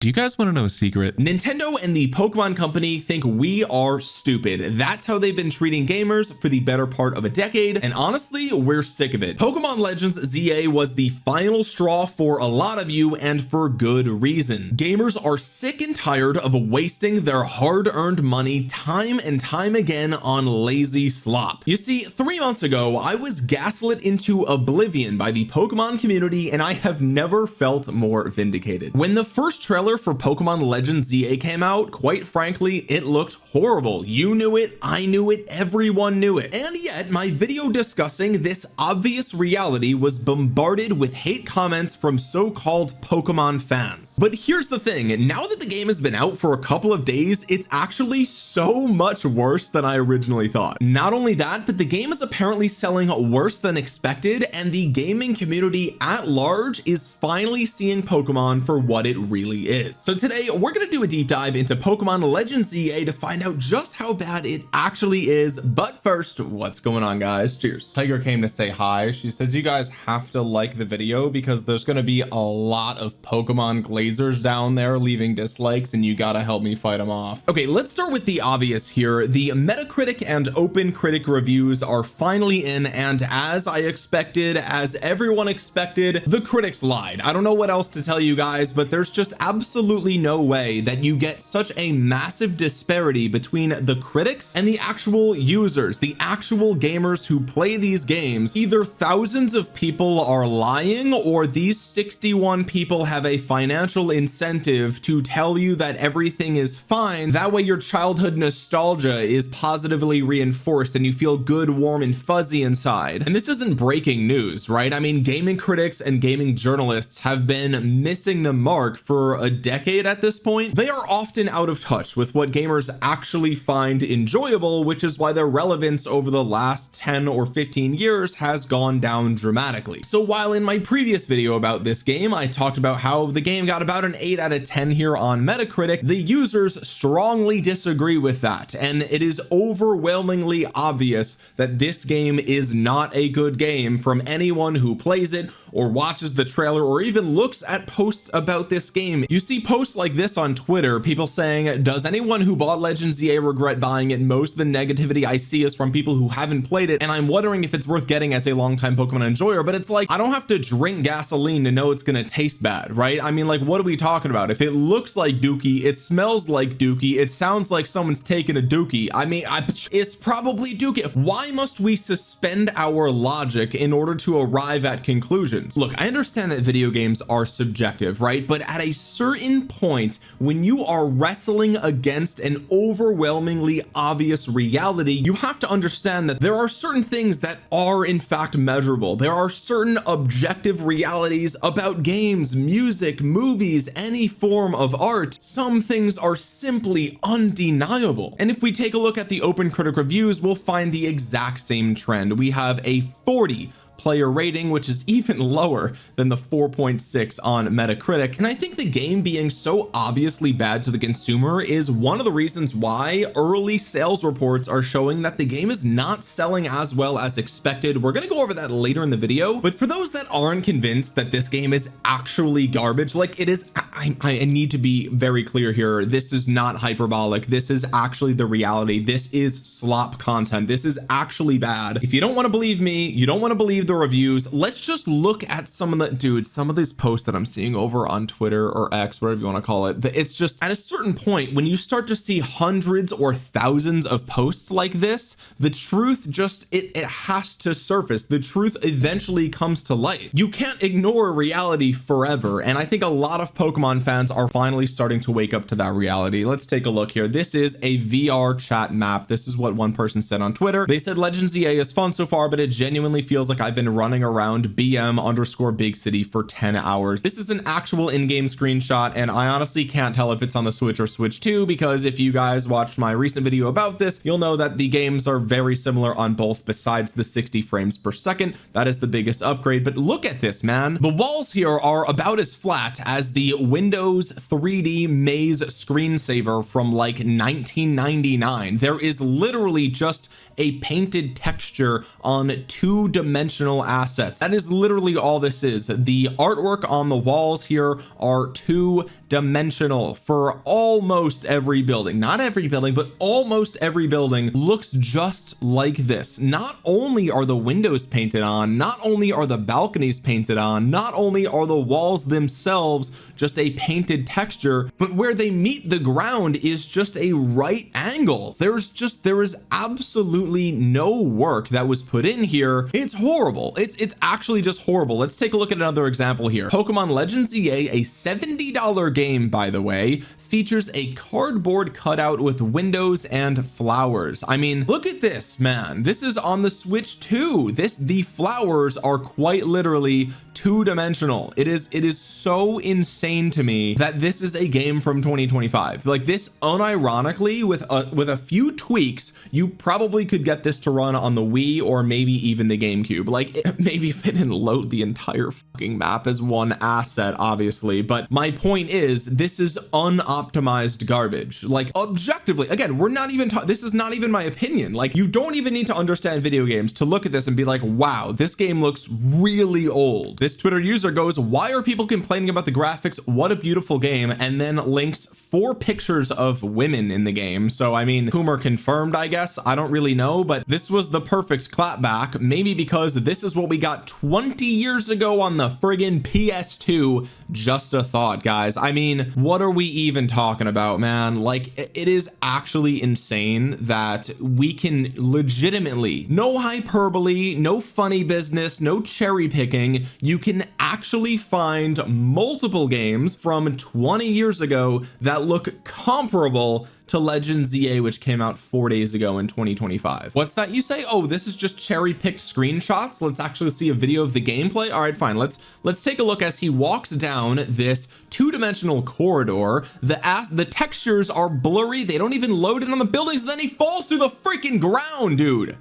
Do you guys want to know a secret? Nintendo and the Pokemon Company think we are stupid. That's how they've been treating gamers for the better part of a decade, and honestly, we're sick of it. Pokemon Legends ZA was the final straw for a lot of you, and for good reason. Gamers are sick and tired of wasting their hard-earned money time and time again on lazy slop. You see, 3 months ago, I was gaslit into oblivion by the Pokemon community, and I have never felt more vindicated. When the first trailer for Pokemon Legends ZA came out, quite frankly, it looked horrible. You knew it, I knew it, everyone knew it. And yet my video discussing this obvious reality was bombarded with hate comments from so-called Pokemon fans. But here's the thing, now that the game has been out for a couple of days, it's actually so much worse than I originally thought. Not only that, but the game is apparently selling worse than expected, and the gaming community at large is finally seeing Pokemon for what it really is. So today we're going to do a deep dive into Pokemon Legends ZA to find out just how bad it actually is. But first, what's going on, guys? Cheers. Tiger came to say hi. She says you guys have to like the video because there's going to be a lot of Pokemon glazers down there leaving dislikes, and you gotta help me fight them off. Okay, let's start with the obvious here. The Metacritic and OpenCritic reviews are finally in, and as I expected, as everyone expected, the critics lied. I don't know what else to tell you guys, but there's just absolutely no way that you get such a massive disparity between the critics and the actual users, the actual gamers who play these games. Either thousands of people are lying, or these 61 people have a financial incentive to tell you that everything is fine. That way your childhood nostalgia is positively reinforced and you feel good, warm, and fuzzy inside. And this isn't breaking news, right? I mean, gaming critics and gaming journalists have been missing the mark for a decade at this point. They are often out of touch with what gamers actually find enjoyable, which is why their relevance over the last 10 or 15 years has gone down dramatically. So while in my previous video about this game I talked about how the game got about an 8 out of 10 here on Metacritic, the users strongly disagree with that, and it is overwhelmingly obvious that this game is not a good game from anyone who plays it or watches the trailer or even looks at posts about this game. You see posts like this on Twitter, people saying, does anyone who bought Legends ZA regret buying it? Most of the negativity I see is from people who haven't played it, and I'm wondering if it's worth getting as a longtime Pokemon enjoyer. But it's like, I don't have to drink gasoline to know it's gonna taste bad, right? I mean, like, what are we talking about? If it looks like Dookie, it smells like Dookie, it sounds like someone's taking a Dookie, I mean, it's probably Dookie. Why must we suspend our logic in order to arrive at conclusions? Look, I understand that video games are subjective, right? But at a certain point, when you are wrestling against an overwhelmingly obvious reality, you have to understand that there are certain things that are in fact measurable. There are certain objective realities about games, music, movies, any form of art. Some things are simply undeniable. And if we take a look at the OpenCritic reviews, we'll find the exact same trend. We have a 40 player rating, which is even lower than the 4.6 on Metacritic. And I think the game being so obviously bad to the consumer is one of the reasons why early sales reports are showing that the game is not selling as well as expected. We're going to go over that later in the video, but for those that aren't convinced that this game is actually garbage, like it is, I need to be very clear here. This is not hyperbolic. This is actually the reality. This is slop content. This is actually bad. If you don't want to believe me, you don't want to believe the reviews, let's just look at some of the dude, some of these posts that I'm seeing over on Twitter or X, whatever you want to call it. It's just at a certain point when you start to see hundreds or thousands of posts like this, the truth just it has to surface. The truth eventually comes to light. You can't ignore reality forever, and I think a lot of Pokemon fans are finally starting to wake up to that reality. Let's take a look here. This is a VR chat map. This is what one person said on Twitter. They said Legends ZA is fun so far, but it genuinely feels like I've been running around BM_big city for 10 hours. This is an actual in-game screenshot, and I honestly can't tell if it's on the Switch or Switch 2, because if you guys watched my recent video about this, you'll know that the games are very similar on both besides the 60 frames per second. That is the biggest upgrade. But look at this, man. The walls here are about as flat as the Windows 3D Maze screensaver from like 1999. There is literally just a painted texture on two-dimensional two-dimensional assets. That is literally all this is. The artwork on the walls here are two-dimensional for almost every building. Not every building, but almost every building looks just like this. Not only are the windows painted on, not only are the balconies painted on, not only are the walls themselves just a painted texture, but where they meet the ground is just a right angle. There is absolutely no work that was put in here. It's horrible. It's actually just horrible. Let's take a look at another example here. Pokémon Legends ZA, a $70 game, by the way, features a cardboard cutout with windows and flowers. I mean, look at this, man. This is on the Switch too. The flowers are quite literally two-dimensional. It is so insane to me that this is a game from 2025. Like, this, unironically, with a few tweaks, you probably could get this to run on the Wii or maybe even the GameCube. Like, maybe if it didn't load the entire fucking map as one asset, obviously, but my point is, this is unoptimized garbage. Like, objectively, again, we're not even this is not even my opinion. Like, you don't even need to understand video games to look at this and be like, wow, this game looks really old. This Twitter user goes, why are people complaining about the graphics? What a beautiful game. And then links 4 pictures of women in the game. So I mean, whom are confirmed, I guess. I don't really know, but this was the perfect clapback, maybe because this is what we got 20 years ago on the friggin' PS2. Just a thought, guys. I mean, what are we even talking about, man? Like, it is actually insane that we can legitimately, no hyperbole, no funny business, no cherry picking, you can actually find multiple games from 20 years ago that look comparable to Legends ZA, which came out 4 days ago in 2025. What's that you say? Oh, this is just cherry picked screenshots. Let's actually see a video of the gameplay. All right, fine. Let's take a look as he walks down this two-dimensional corridor. The textures are blurry. They don't even load in on the buildings. And then he falls through the freaking ground, dude.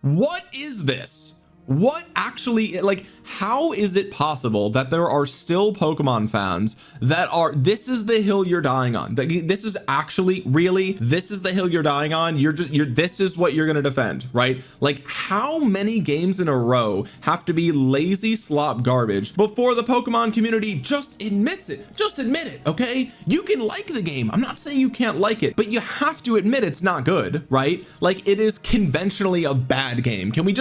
What is this? What actually, like, how is it possible that there are still Pokemon fans that are, this is the hill you're dying on? This is actually, really, this is the hill you're dying on? This is what you're going to defend, right? Like, how many games in a row have to be lazy slop garbage before the Pokemon community just admits it? Just admit it, okay? You can like the game. I'm not saying you can't like it, but you have to admit it's not good, right? Like, it is conventionally a bad game. Can we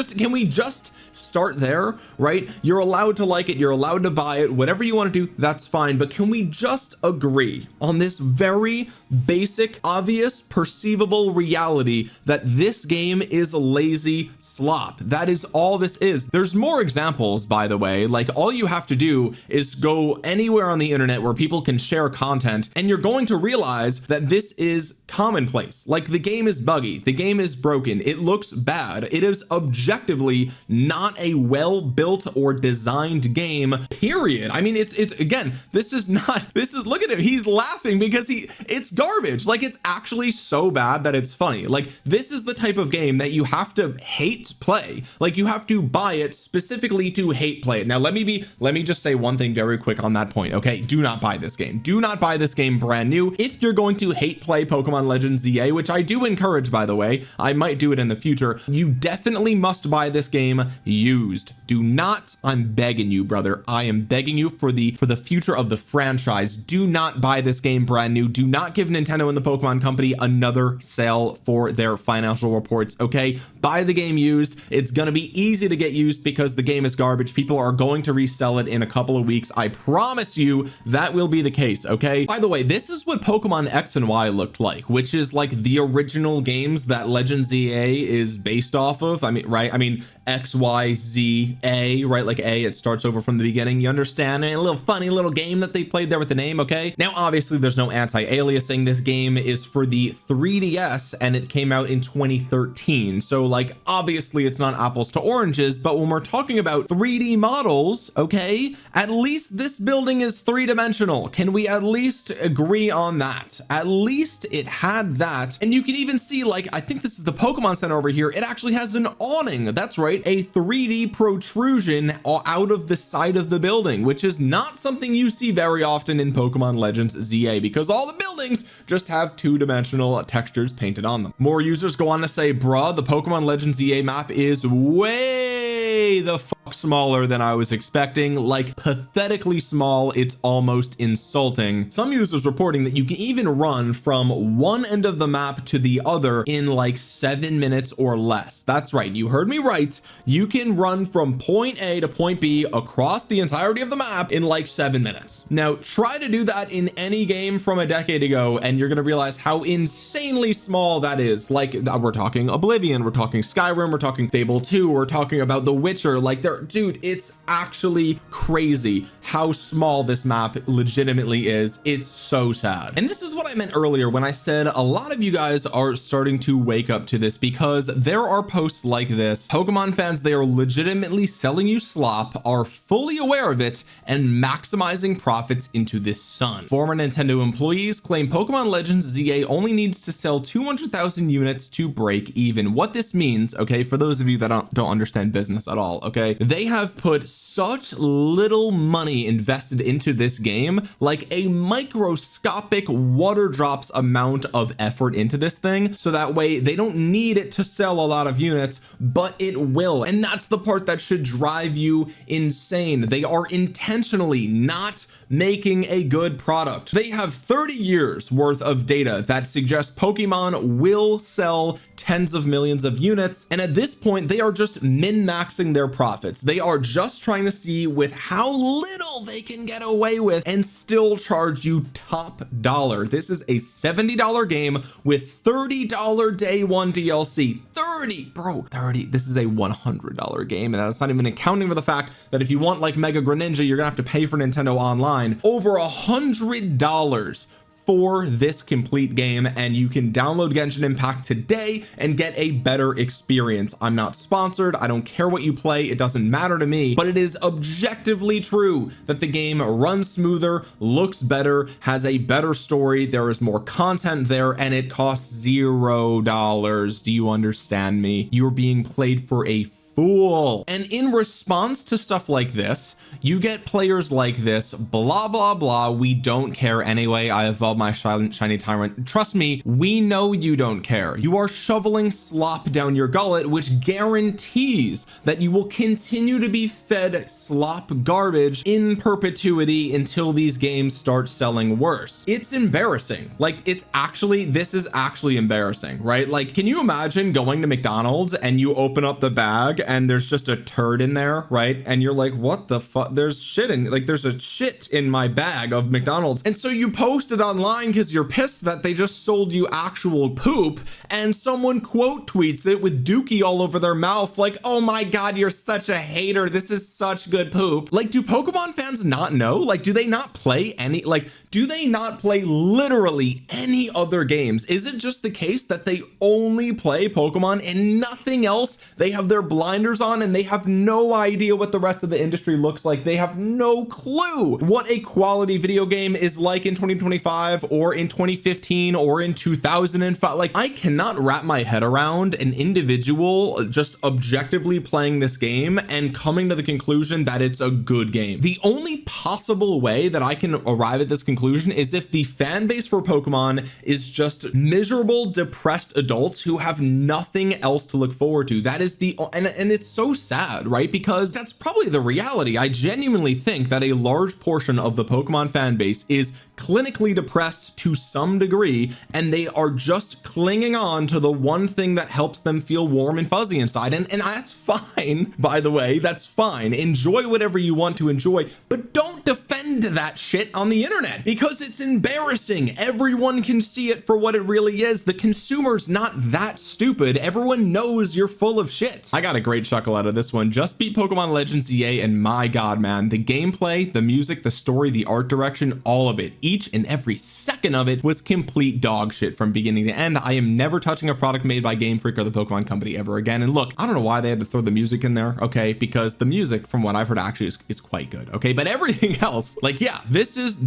just start there, right? You're allowed to like it, you're allowed to buy it, whatever you want to do, that's fine, but can we just agree on this very basic, obvious, perceivable reality that this game is lazy slop? That is all this is. There's more examples, by the way. Like, all you have to do is go anywhere on the internet where people can share content, and you're going to realize that this is commonplace. Like, the game is buggy, the game is broken, it looks bad, it is objectively not a well-built or designed game, period. I mean, it's again, this is, look at him, he's laughing because it's garbage. Like, it's actually so bad that it's funny. Like, this is the type of game that you have to hate play. Like, you have to buy it specifically to hate play it. Now, let me just say one thing very quick on that point, okay? Do not buy this game. Do not buy this game brand new. If you're going to hate play Pokemon Legends ZA, which I do encourage, by the way, I might do it in the future, you definitely must buy this game used. Do not, I'm begging you, brother, I am begging you for the future of the franchise, do not buy this game brand new. Do not give Nintendo and the Pokemon Company another sale for their financial reports, okay? Buy the game used. It's gonna be easy to get used because the game is garbage. People are going to resell it in a couple of weeks. I promise you that will be the case, okay? By the way, this is what Pokemon X and Y looked like, which is like the original games that Legends ZA is based off of. I mean, right? I mean, X, Y, Z, A, right? Like A, it starts over from the beginning. You understand? A little funny little game that they played there with the name, okay? Now, obviously, there's no anti-aliasing. This game is for the 3DS and it came out in 2013. So, like, obviously, it's not apples to oranges, but when we're talking about 3D models, okay, at least this building is three-dimensional. Can we at least agree on that? At least it had that. And you can even see, like, I think this is the Pokemon Center over here. It actually has an awning. That's right, a 3D protrusion out of the side of the building, which is not something you see very often in Pokemon Legends ZA because all the buildings just have two-dimensional textures painted on them. More users go on to say, bruh, the Pokemon Legends ZA map is way way the fuck smaller than I was expecting, like pathetically small. It's almost insulting. Some users reporting that you can even run from one end of the map to the other in like 7 minutes or less. That's right, you heard me right. You can run from point A to point B across the entirety of the map in like 7 minutes. Now try to do that in any game from a decade ago and you're gonna realize how insanely small that is. Like we're talking Oblivion, we're talking Skyrim, we're talking Fable 2, we're talking about The Witcher. Like dude, it's actually crazy how small this map legitimately is. It's so sad. And this is what I meant earlier when I said a lot of you guys are starting to wake up to this, because there are posts like this. Pokemon fans, they are legitimately selling you slop, are fully aware of it, and maximizing profits into this sun. Former Nintendo employees claim Pokemon Legends ZA only needs to sell 200,000 units to break even. What this means, okay, for those of you that don't understand business at all, okay, they have put such little money invested into this game, like a microscopic water drops amount of effort into this thing, so that way they don't need it to sell a lot of units, but it will. And that's the part that should drive you insane. They are intentionally not making a good product. They have 30 years worth of data that suggests Pokemon will sell tens of millions of units, and at this point they are just min-maxing their profits. They are just trying to see with how little they can get away with and still charge you top dollar. This is a $70 game with $30 day one DLC. 30. This is a $100 game, and that's not even accounting for the fact that if you want like Mega Greninja, you're gonna have to pay for Nintendo Online over $100 for this complete game, and you can download Genshin Impact today and get a better experience. I'm not sponsored, I don't care what you play, it doesn't matter to me, but it is objectively true that the game runs smoother, looks better, has a better story, there is more content there, and it costs $0. Do you understand me? You're being played for a fool. And in response to stuff like this, you get players like this, blah blah blah, we don't care anyway, I evolved my shiny tyrant. Trust me, we know you don't care. You are shoveling slop down your gullet, which guarantees that you will continue to be fed slop garbage in perpetuity until these games start selling worse. It's embarrassing. Like this is actually embarrassing, right? Like, can you imagine going to McDonald's and you open up the bag and there's just a turd in there, right? And you're like, what the fuck? There's shit in, like, there's a shit in my bag of McDonald's. And so you post it online because you're pissed that they just sold you actual poop, and someone quote tweets it with dookie all over their mouth, like, oh my god, you're such a hater, this is such good poop. Like, do Pokemon fans not know? Like, do they not play any, like, do they not play literally any other games? Is it just the case that they only play Pokemon and nothing else? They have their blinders on and they have no idea what the rest of the industry looks like. They have no clue what a quality video game is like in 2025 or in 2015 or in 2005. Like, I cannot wrap my head around an individual just objectively playing this game and coming to the conclusion that it's a good game. The only possible way that I can arrive at this conclusion is if the fan base for Pokemon is just miserable, depressed adults who have nothing else to look forward to. That is the, and it's so sad, right? Because that's probably the reality. I genuinely think that a large portion of the Pokemon fan base is clinically depressed to some degree, and they are just clinging on to the one thing that helps them feel warm and fuzzy inside. And that's fine, by the way, that's fine. Enjoy whatever you want to enjoy, but don't defend that shit on the internet because it's embarrassing. Everyone can see it for what it really is. The consumer's not that stupid. Everyone knows you're full of shit. I got a great chuckle out of this one. Just beat Pokemon Legends ZA, and my god, man, the gameplay, the music, the story, the art direction, all of it, each and every second of it was complete dog shit from beginning to end. I am never touching a product made by Game Freak or the Pokemon Company ever again. And look, I don't know why they had to throw the music in there, okay, because the music, from what I've heard, actually is quite good, okay, but everything else, like, yeah, this is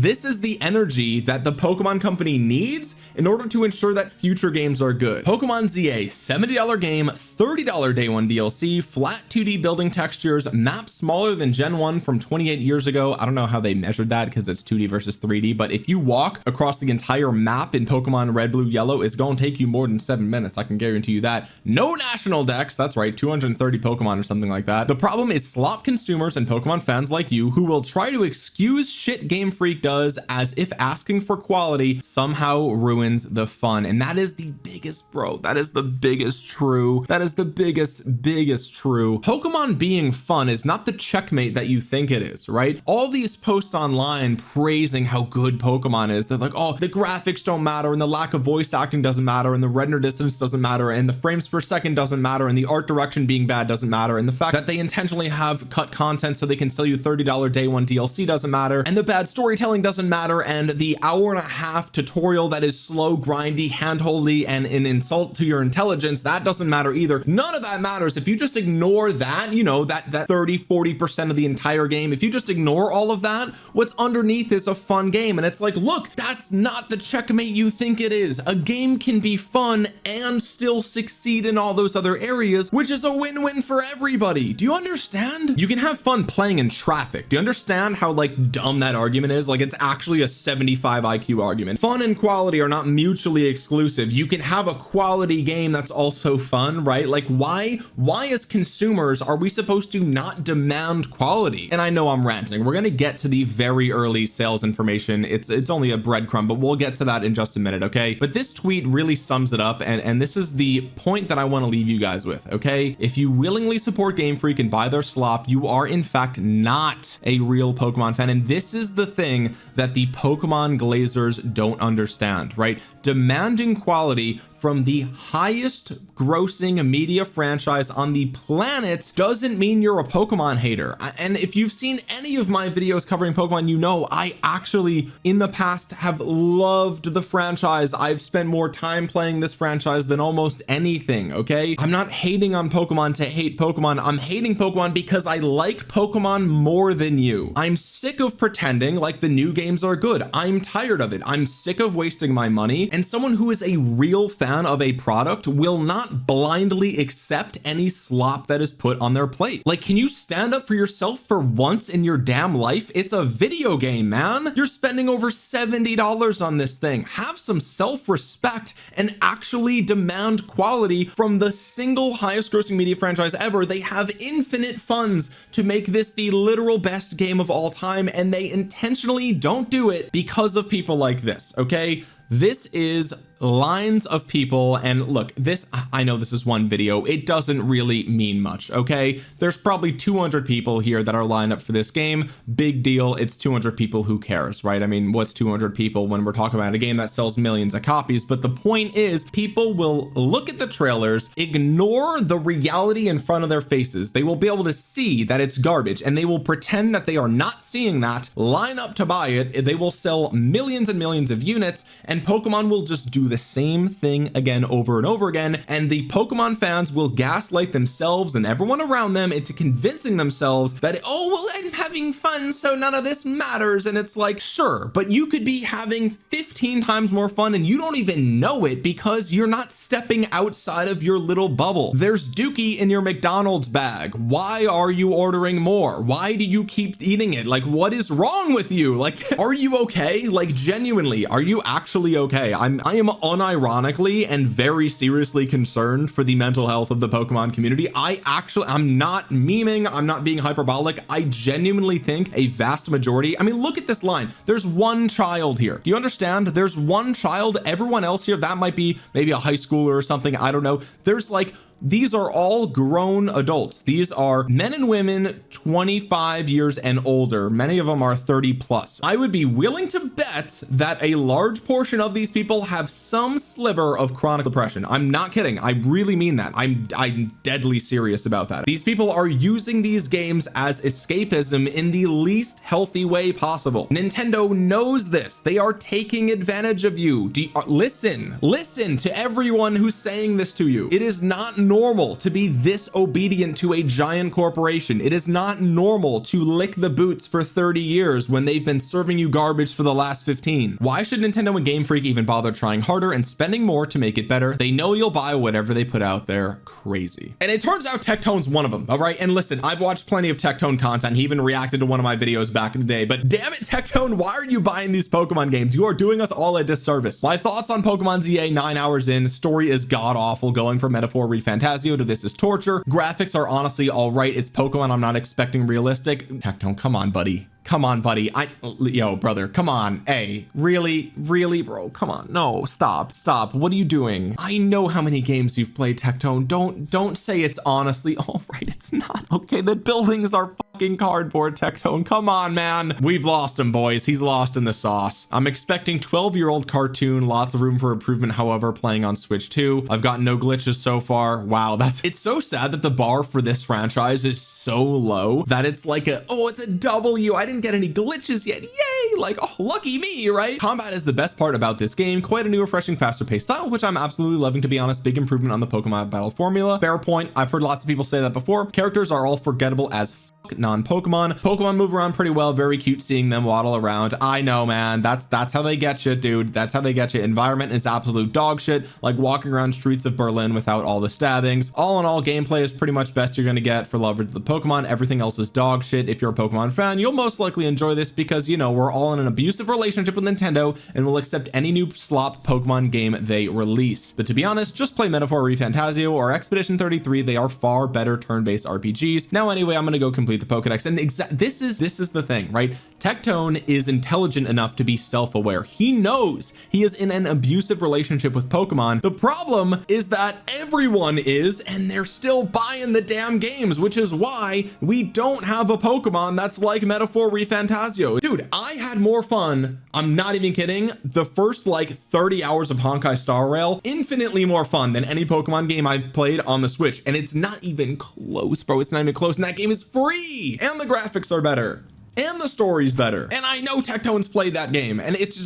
the energy that the Pokemon Company needs in order to ensure that future games are good. Pokemon ZA, $70 game, $30 day one DLC, flat 2D building textures, map smaller than Gen 1 from 28 years ago. I don't know how they measured that because it's 2D versus 3D, but but if you walk across the entire map in Pokemon Red, Blue, Yellow, it's going to take you more than 7 minutes. I can guarantee you that. No national dex. That's right, 230 Pokemon or something like that. The problem is slop consumers and Pokemon fans like you who will try to excuse shit Game Freak does as if asking for quality somehow ruins the fun. And that is the biggest, bro, that is the biggest true. That is the biggest true. Pokemon being fun is not the checkmate that you think it is, right? All these posts online praising how good Pokemon is, they're like, oh, the graphics don't matter, and the lack of voice acting doesn't matter, and the render distance doesn't matter, and the frames per second doesn't matter, and the art direction being bad doesn't matter, and the fact that they intentionally have cut content so they can sell you $30 day one DLC doesn't matter, and the bad storytelling doesn't matter, and the hour-and-a-half tutorial that is slow, grindy, handholdy, and an insult to your intelligence, that doesn't matter either. None of that matters. If you just ignore that, you know, that 30-40% of the entire game, if you just ignore all of that, what's underneath is a fun game. And it's like, look, that's not the checkmate you think it is. A game can be fun and still succeed in all those other areas, which is a win-win for everybody. Do you understand? You can have fun playing in traffic. Do you understand how like dumb that argument is? Like, it's actually a 75 IQ argument. Fun and quality are not mutually exclusive. You can have a quality game that's also fun, right? Like, why as consumers are we supposed to not demand quality? And I know I'm ranting. We're gonna get to the very early sales information. It's only a breadcrumb, but we'll get to that in just a minute, okay? But this tweet really sums it up, and this is the point that I want to leave you guys with, okay? If you willingly support Game Freak and buy their slop, you are in fact not a real Pokemon fan. And this is the thing that the Pokemon glazers don't understand, right? Demanding quality from the highest grossing media franchise on the planet doesn't mean you're a Pokemon hater. And if you've seen any of my videos covering Pokemon, you know I actually in the past have loved the franchise. I've spent more time playing this franchise than almost anything, okay? I'm not hating on Pokemon to hate Pokemon. I'm hating Pokemon because I like Pokemon more than you. I'm sick of pretending like the new games are good. I'm tired of it. I'm sick of wasting my money, and someone who is a real fan of a product will not blindly accept any slop that is put on their plate. Like, can you stand up for yourself for once in your damn life? It's a video game, man. You're spending over $70 on this thing. Have some self-respect and actually demand quality from the single highest grossing media franchise ever. They have infinite funds to make this the literal best game of all time, and they intentionally don't do it because of people like this, okay? This is lines of people, and look, this, I know this is one video, it doesn't really mean much, okay? There's probably 200 people here that are lined up for this game. Big deal. It's 200 people. Who cares, right? I mean, what's 200 people when we're talking about a game that sells millions of copies? But the point is, people will look at the trailers, ignore the reality in front of their faces. They will be able to see that it's garbage, and they will pretend that they are not seeing that, line up to buy it. They will sell millions and millions of units, and Pokemon will just do the same thing again over and over again, and the Pokemon fans will gaslight themselves and everyone around them into convincing themselves that, oh well, I'm having fun, so none of this matters. And it's like, sure, but you could be having 15 times more fun and you don't even know it because you're not stepping outside of your little bubble. There's Dookie in your McDonald's bag. Why are you ordering more? Why do you keep eating it? Like, what is wrong with you? Like, are you okay? Like, genuinely, are you actually okay? I am unironically and very seriously concerned for the mental health of the Pokemon community. I'm not memeing. I'm not being hyperbolic. I genuinely think a vast majority, I mean, look at this line. There's one child here. Do you understand? There's one child. Everyone else here, that might be maybe a high schooler or something. I don't know. There's like, these are all grown adults. These are men and women 25 years and older. Many of them are 30 plus. I would be willing to bet that a large portion of these people have some sliver of chronic depression. I'm not kidding. I really mean that. I'm deadly serious about that. These people are using these games as escapism in the least healthy way possible. Nintendo knows this. They are taking advantage of you. Listen to everyone who's saying this to you. It is not normal to be this obedient to a giant corporation. It is not normal to lick the boots for 30 years when they've been serving you garbage for the last 15. Why should Nintendo and Game Freak even bother trying harder and spending more to make it better? They know you'll buy whatever they put out there. Crazy. And it turns out Tectone's one of them. All right. And listen, I've watched plenty of Tectone content. He even reacted to one of my videos back in the day, but damn it, Tectone, why are you buying these Pokemon games? You are doing us all a disservice. My thoughts on Pokemon ZA 9 hours in. Story is god awful. Going from Metaphor Refantasio to this is torture. Graphics are honestly all right. It's Pokemon. I'm not expecting realistic. Tectone, come on, buddy. Come on, buddy. Yo, brother, come on. Hey, really, bro, come on. No, stop. What are you doing? I know how many games you've played, Tectone. Don't say it's honestly. All right, it's not. Okay, the buildings are fucking cardboard, Tectone. Come on, man. We've lost him, boys. He's lost in the sauce. I'm expecting 12-year-old cartoon. Lots of room for improvement, however, playing on Switch 2. I've gotten no glitches so far. Wow, it's so sad that the bar for this franchise is so low that it's like it's a W. I didn't get any glitches yet. Yay, like, oh, lucky me, right? Combat is the best part about this game. Quite a new, refreshing, faster paced style, which I'm absolutely loving, to be honest. Big improvement on the Pokemon battle formula. Fair point. I've heard lots of people say that before. Characters are all forgettable as non-Pokemon move around pretty well. Very cute seeing them waddle around. I know, man. That's how they get you, dude. That's how they get you. Environment is absolute dog shit, like walking around streets of Berlin without all the stabbings. All in all, gameplay is pretty much best you're gonna get for lovers of the Pokemon. Everything else is dog shit. If you're a Pokemon fan, you'll most likely enjoy this because, you know, we're all in an abusive relationship with Nintendo and will accept any new slop Pokemon game they release. But to be honest, just play Metaphor Refantasio or Expedition 33. They are far better turn-based RPGs. Now anyway, I'm gonna go complete the Pokedex, and this is the thing, right? Tectone is intelligent enough to be self-aware. He knows he is in an abusive relationship with Pokemon. The problem is that everyone is, and they're still buying the damn games, which is why we don't have a Pokemon that's like Metaphor Refantasio. Dude, I had more fun, I'm not even kidding, the first like 30 hours of Honkai Star Rail, infinitely more fun than any Pokemon game I've played on the Switch, and it's not even close, bro. It's not even close, and that game is free, and the graphics are better, and the story's better. And I know Tectone's played that game, and it's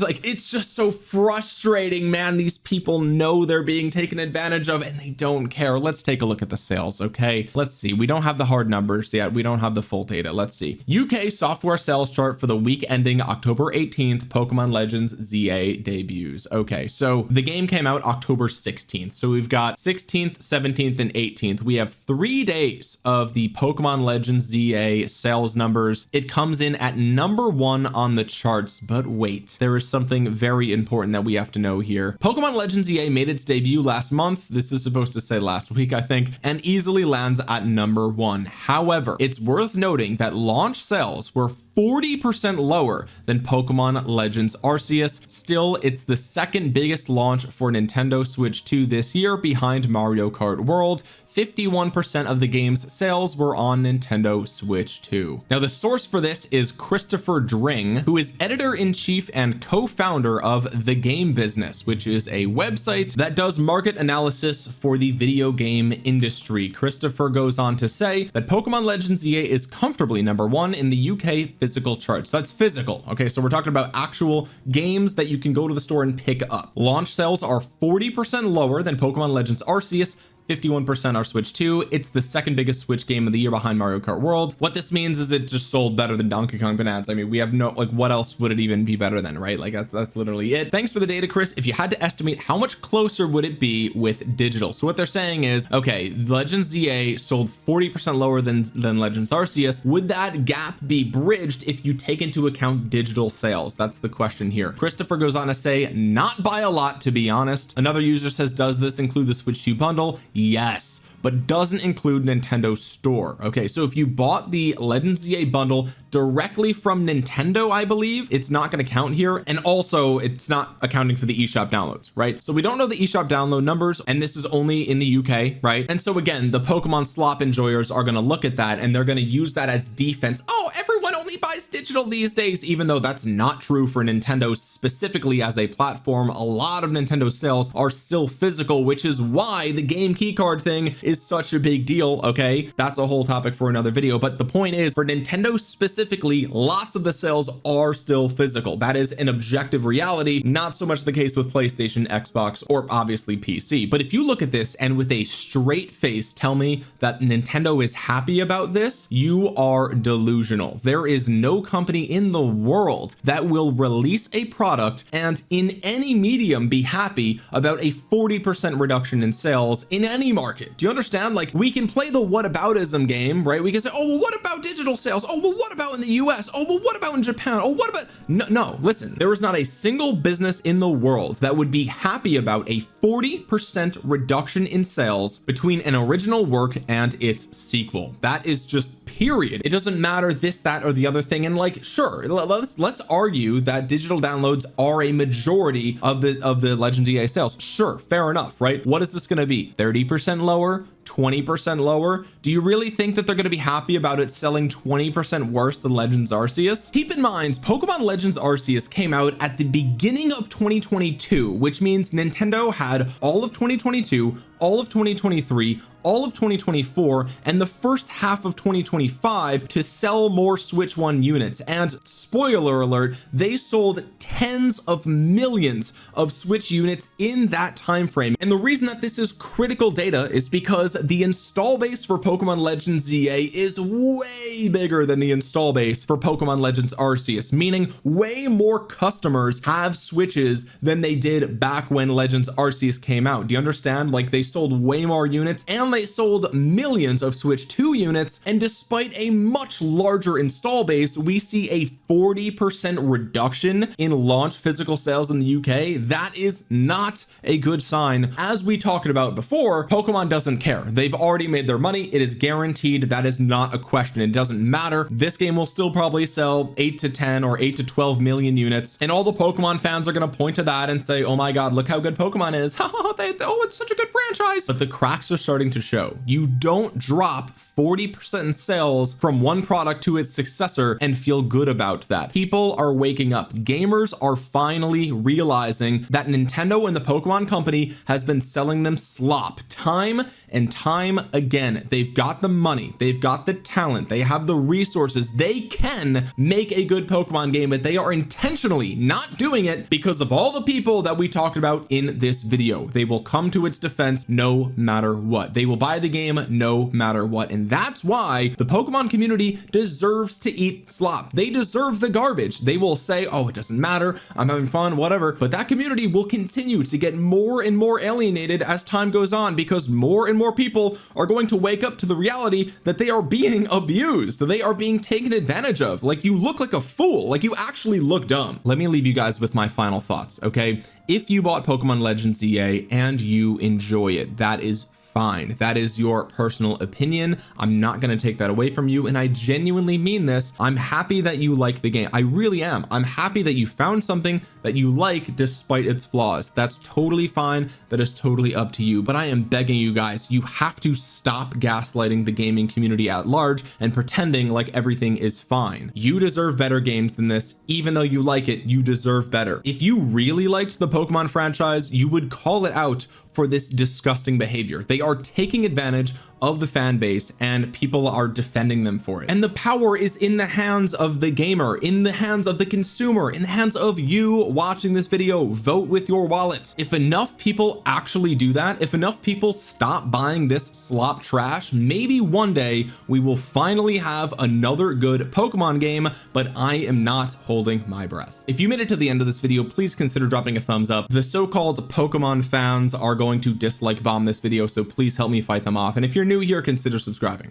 just so frustrating, man. These people know they're being taken advantage of and they don't care. Let's take a look at the sales. Okay, let's see. We don't have the hard numbers yet. We don't have the full data. Let's see. UK software sales chart for the week ending October 18th. Pokemon Legends ZA debuts. Okay, so the game came out October 16th, so we've got 16th, 17th, and 18th. We have 3 days of the Pokemon Legends ZA sales numbers. It comes in at number 1 on the charts, but wait, there is something very important that we have to know here. Pokemon Legends ZA made its debut last month. This is supposed to say last week, I think, and easily lands at number 1. However, it's worth noting that launch sales were 40% lower than Pokemon Legends Arceus. Still, it's the second biggest launch for Nintendo Switch 2 this year, behind Mario Kart World. 51% of the game's sales were on Nintendo Switch 2. Now, the source for this is Christopher Dring, who is editor-in-chief and co-founder of The Game Business, which is a website that does market analysis for the video game industry. Christopher goes on to say that Pokemon Legends ZA is comfortably number 1 in the UK physical charts. That's physical. Okay, so we're talking about actual games that you can go to the store and pick up. Launch sales are 40% lower than Pokemon Legends Arceus, 51% are Switch 2. It's the second biggest Switch game of the year behind Mario Kart World. What this means is it just sold better than Donkey Kong Bananas. I mean, we have no, like, what else would it even be better than, right? Like, that's literally it. Thanks for the data, Chris. If you had to estimate, how much closer would it be with digital? So what they're saying is, okay, Legends ZA sold 40% lower than Legends Arceus. Would that gap be bridged if you take into account digital sales? That's the question here. Christopher goes on to say, not by a lot, to be honest. Another user says, does this include the Switch 2 bundle? Yes, but doesn't include Nintendo Store. Okay, so if you bought the Legends ZA bundle directly from Nintendo, I believe it's not going to count here, and also it's not accounting for the eShop downloads, right? So we don't know the eShop download numbers, and this is only in the UK, right? And so again, the Pokemon slop enjoyers are going to look at that and they're going to use that as defense. Oh, everyone only buys digital these days, even though that's not true for Nintendo specifically as a platform. A lot of Nintendo sales are still physical, which is why the game keycard thing is such a big deal. Okay, that's a whole topic for another video, but the point is, for Nintendo specifically, lots of the sales are still physical. That is an objective reality, not so much the case with PlayStation, Xbox, or obviously PC. But if you look at this and with a straight face tell me that Nintendo is happy about this, you are delusional. There is no company in the world that will release a product and in any medium be happy about a 40% reduction in sales in any market. Do you understand? Like, we can play the whataboutism game, right? We can say, oh well, what about digital sales? Oh well, what about in the US? Oh well, what about in Japan? Oh, what about no, listen, there is not a single business in the world that would be happy about a 40% reduction in sales between an original work and its sequel. That is just period. It doesn't matter this, that, or the other thing. And like, sure, let's argue that digital downloads are a majority of the Legends ZA sales. Sure, fair enough, right? What is this going to be? 30% lower? 20% lower? Do you really think that they're going to be happy about it selling 20% worse than Legends Arceus? Keep in mind, Pokemon Legends Arceus came out at the beginning of 2022, which means Nintendo had all of 2022, all of 2023, all of 2024, and the first half of 2025 to sell more Switch 1 units. And spoiler alert, they sold tens of millions of Switch units in that time frame. And the reason that this is critical data is because the install base for Pokemon Legends ZA is way bigger than the install base for Pokemon Legends Arceus, meaning way more customers have Switches than they did back when Legends Arceus came out. Do you understand? Like, they sold way more units and they sold millions of Switch 2 units, and despite a much larger install base, we see a 40% reduction in launch physical sales in the UK. That is not a good sign. As we talked about before, Pokemon doesn't care. They've already made their money. It is guaranteed. That is not a question. It doesn't matter. This game will still probably sell 8 to 10 or 8 to 12 million units, and all the Pokemon fans are going to point to that and say, oh my god, look how good Pokemon is. Oh, it's such a good franchise. But the cracks are starting to show. You don't drop 40% in sales from one product to its successor and feel good about that. People are waking up. Gamers are finally realizing that Nintendo and the Pokemon Company has been selling them slop time and time again. They've got the money, they've got the talent, they have the resources, they can make a good Pokemon game, but they are intentionally not doing it because of all the people that we talked about in this video. They will come to its defense no matter what. They will buy the game no matter what. And that's why the Pokemon community deserves to eat slop. They deserve the garbage. They will say, oh, it doesn't matter, I'm having fun, whatever. But that community will continue to get more and more alienated as time goes on, because more and more people are going to wake up to the reality that they are being abused, that they are being taken advantage of. Like, you look like a fool, like you actually look dumb. Let me leave you guys with my final thoughts, okay? If you bought Pokemon Legends ZA and you enjoy it, that is fine. That is your personal opinion. I'm not going to take that away from you, and I genuinely mean this. I'm happy that you like the game. I really am. I'm happy that you found something that you like despite its flaws. That's totally fine. That is totally up to you. But I am begging you guys, you have to stop gaslighting the gaming community at large and pretending like everything is fine. You deserve better games than this. Even though you like it, you deserve better. If you really liked the Pokemon franchise, you would call it out for this disgusting behavior. They are taking advantage of the fan base and people are defending them for it. And the power is in the hands of the gamer, in the hands of the consumer, in the hands of you watching this video. Vote with your wallet. If enough people actually do that, if enough people stop buying this slop trash, maybe one day we will finally have another good Pokemon game, but I am not holding my breath. If you made it to the end of this video, please consider dropping a thumbs up. The so-called Pokemon fans are going to dislike bomb this video, so please help me fight them off. And if you're new here, consider subscribing.